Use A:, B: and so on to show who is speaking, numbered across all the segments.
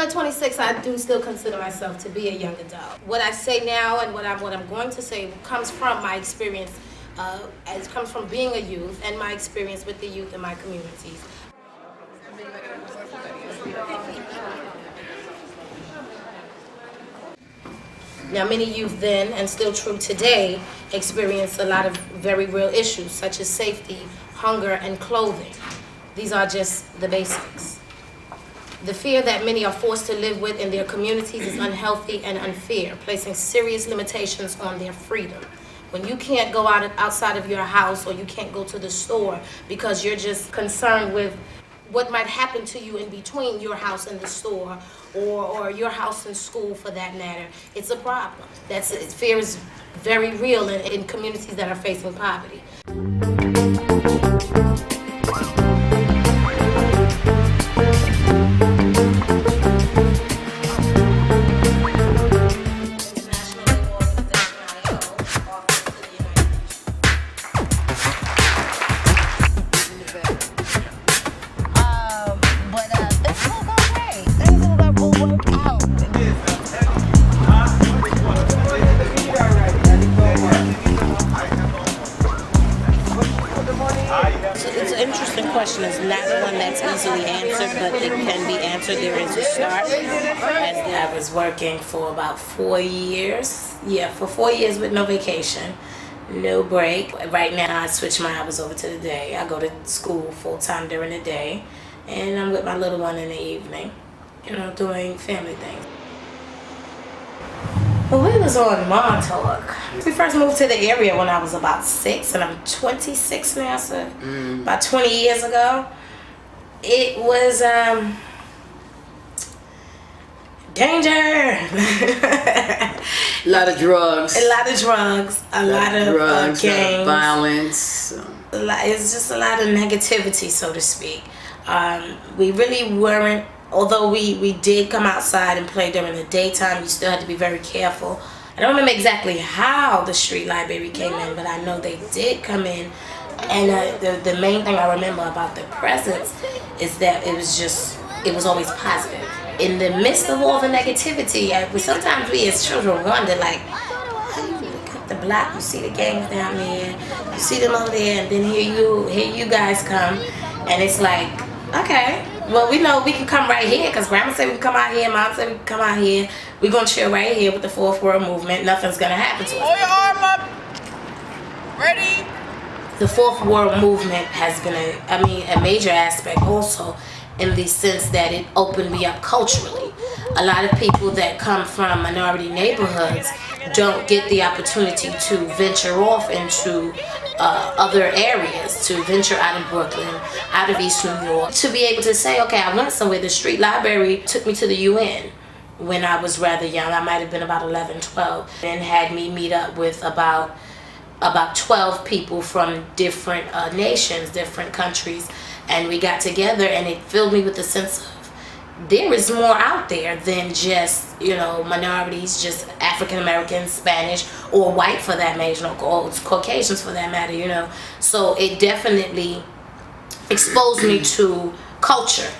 A: at 26, I do still consider myself to be a young adult. What I say now and what I'm going to say comes from my experience. It comes from being a youth and my experience with the youth in my communities. Now, many youth then, and still true today, experience a lot of very real issues, such as safety, hunger, and clothing. These are just the basics. The fear that many are forced to live with in their communities is unhealthy and unfair, placing serious limitations on their freedom. When you can't go outside of your house, or you can't go to the store because you're just concerned with what might happen to you in between your house and the store, or your house and school for that matter, it's a problem. Fear is very real in communities that are facing poverty.
B: Question is not one that's easily answered, but it can be answered. There is a start. I was working for about 4 years. Yeah, for 4 years with no vacation, no break. Right now I switch my hours over to the day. I go to school full time during the day, and I'm with my little one in the evening, doing family things. Well, we was on Montauk. We first moved to the area when I was about 6, and I'm 26 now, so about 20 years ago. It was danger.
C: A lot of drugs.
B: A lot of gangs.
C: Violence.
B: It's just a lot of negativity, so to speak. We really weren't. Although we did come outside and play during the daytime, you still had to be very careful. I don't remember exactly how the street library came in, but I know they did come in. And the main thing I remember about the presence is that it was always positive. In the midst of all the negativity, sometimes we as children wonder, like, how you look up the block, you see the gangs down there, you see them over there, and then here you guys come, and it's like, okay. Well, we know we can come right here because Grandma said we can come out here, Mom said we can come out here. We're going to chill right here with the Fourth World Movement. Nothing's going to happen to us.
D: Hold your arm up. Ready?
B: The Fourth World Movement has been a major aspect also in the sense that it opened me up culturally. A lot of people that come from minority neighborhoods don't get the opportunity to venture off into other areas, to venture out of Brooklyn, out of East New York, to be able to say, okay, I went somewhere. The street library took me to the UN when I was rather young. I might have been about 11, 12, and had me meet up with about 12 people from different nations, different countries, and we got together, and it filled me with a sense of there is more out there than just, minorities, just African Americans, Spanish, or white for that matter, or Caucasians for that matter, So it definitely exposed me to culture.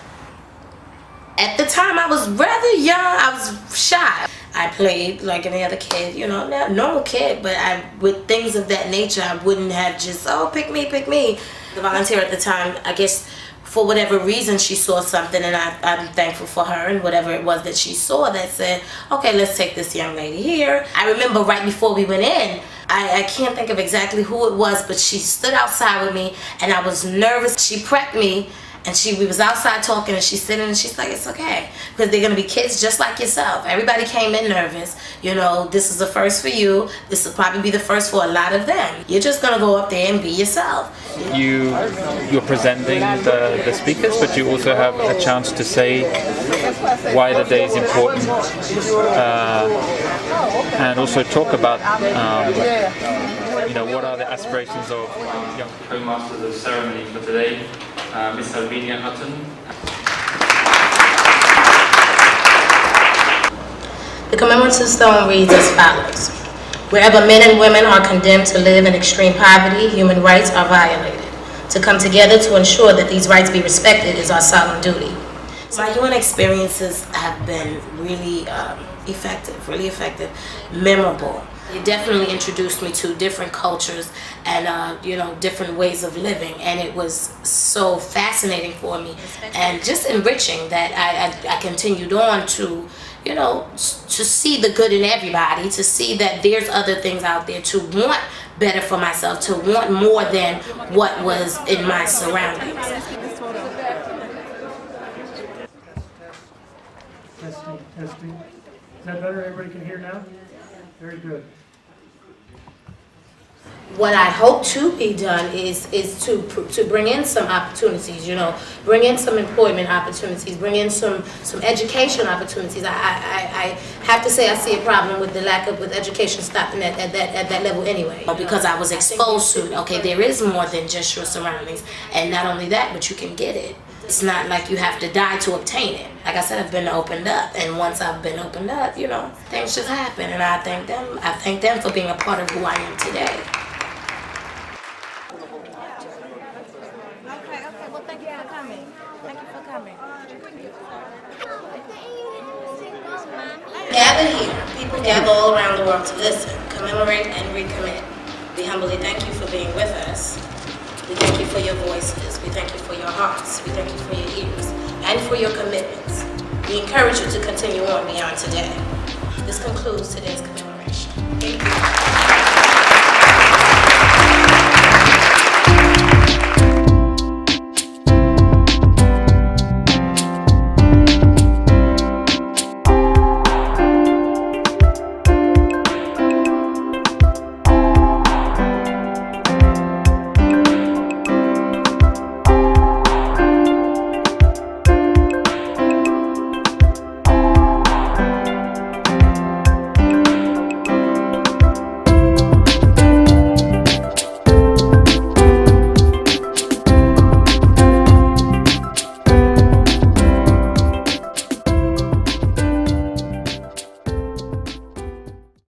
B: At the time, I was rather young. I was shy. I played like any other kid, normal kid, but with things of that nature, I wouldn't have just, pick me. The volunteer at the time, I guess, for whatever reason, she saw something, and I'm thankful for her, and whatever it was that she saw that said, okay, let's take this young lady here. I remember right before we went in, I can't think of exactly who it was, but she stood outside with me, and I was nervous. She prepped me, and we was outside talking, and she's sitting, and she's like, it's okay, because they're going to be kids just like yourself. Everybody came in nervous. This is the first for you. This will probably be the first for a lot of them. You're just going to go up there and be yourself.
E: You're presenting the speakers, but you also have a chance to say why the day is important, and also talk about what are the aspirations of young people.
F: Co-master of the ceremony for today, Miss Alvenia Hutton.
A: The commemorative stone reads as follows. Wherever men and women are condemned to live in extreme poverty, human rights are violated. To come together to ensure that these rights be respected is our solemn duty.
B: My UN experiences have been really effective, memorable. It definitely introduced me to different cultures and different ways of living, and it was so fascinating for me and just enriching that I continued on to to see the good in everybody, to see that there's other things out there, to want better for myself, to want more than what was in my surroundings.
G: Testing. Is that better? Everybody can hear now? Very good.
A: What I hope to be done is to bring in some opportunities, bring in some employment opportunities, bring in some education opportunities. I have to say I see a problem with the lack of with education stopping at that level anyway.
B: Because I was exposed to, there is more than just your surroundings, and not only that, but you can get it. It's not like you have to die to obtain it. Like I said, I've been opened up, and once I've been opened up, things just happen, and I thank them for being a part of who I am today.
H: Well, thank you for coming.
A: Gather here. People gather all around the world to listen, commemorate, and recommit. We humbly thank you for being with us. We thank you for your voices. We thank you for your hearts. We thank you for your ears and for your commitments. We encourage you to continue on beyond today. This concludes today's commemoration. Thank you.